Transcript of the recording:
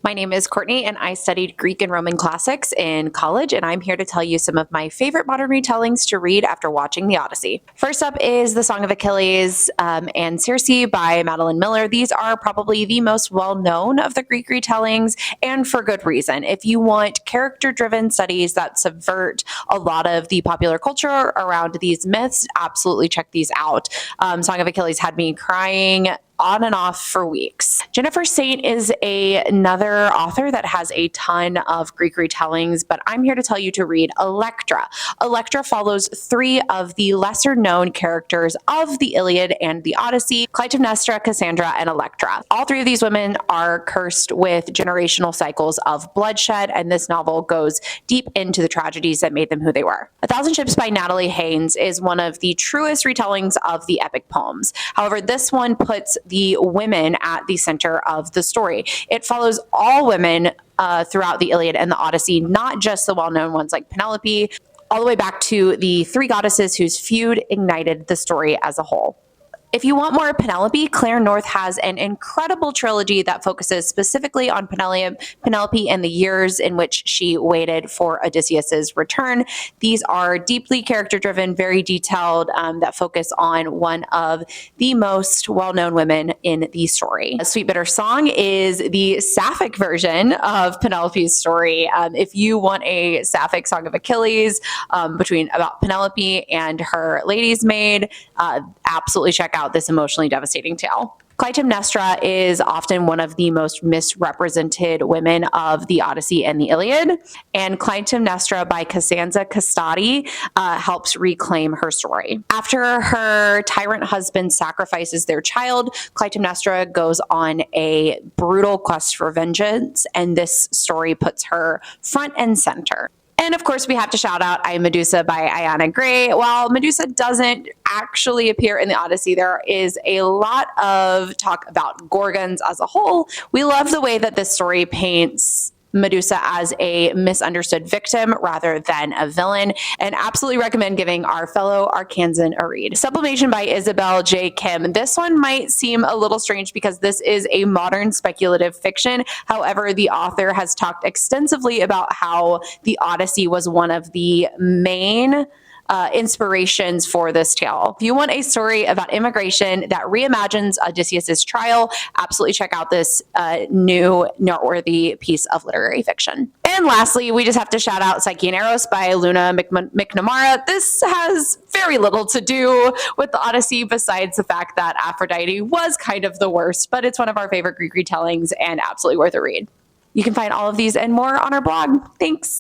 My name is Courtney, and I studied Greek and Roman classics in college, and I'm here to tell you some of my favorite modern retellings to read after watching The Odyssey. First up is The Song of Achilles and Circe by Madeline Miller. These are probably the most well-known of the Greek retellings, and for good reason. If you want character-driven studies that subvert a lot of the popular culture around these myths, absolutely check these out. Song of Achilles had me crying on and off for weeks. Jennifer Saint is another author that has a ton of Greek retellings, but I'm here to tell you to read Elektra. Elektra follows three of the lesser known characters of the Iliad and the Odyssey: Clytemnestra, Cassandra, and Elektra. All three of these women are cursed with generational cycles of bloodshed, and this novel goes deep into the tragedies that made them who they were. A Thousand Ships by Natalie Haynes is one of the truest retellings of the epic poems. However, this one puts the women at the center of the story. It follows all women throughout the Iliad and the Odyssey, not just the well-known ones like Penelope, all the way back to the three goddesses whose feud ignited the story as a whole. If you want more Penelope, Claire North has an incredible trilogy that focuses specifically on Penelope and the years in which she waited for Odysseus's return. These are deeply character-driven, very detailed, that focus on one of the most well-known women in the story. Sweet Bitter Song is the sapphic version of Penelope's story. If you want a sapphic Song of Achilles about Penelope and her lady's maid, absolutely check out this emotionally devastating tale. Clytemnestra is often one of the most misrepresented women of the Odyssey and the Iliad, and Clytemnestra by Cassandra Custodi helps reclaim her story. After her tyrant husband sacrifices their child, Clytemnestra goes on a brutal quest for vengeance, and this story puts her front and center. And of course, we have to shout out I, Medusa by Ayanna Gray. While Medusa doesn't actually appear in the Odyssey, there is a lot of talk about Gorgons as a whole. We love the way that this story paints Medusa as a misunderstood victim rather than a villain, and absolutely recommend giving our fellow Arkansan a read. Sublimation by Isabel J. Kim. This one might seem a little strange because this is a modern speculative fiction. However, the author has talked extensively about how the Odyssey was one of the main inspirations for this tale. If you want a story about immigration that reimagines Odysseus's trial, absolutely check out this new noteworthy piece of literary fiction. And lastly, we just have to shout out Psyche and Eros by Luna McNamara. This has very little to do with the Odyssey besides the fact that Aphrodite was kind of the worst, but it's one of our favorite Greek retellings and absolutely worth a read. You can find all of these and more on our blog. Thanks.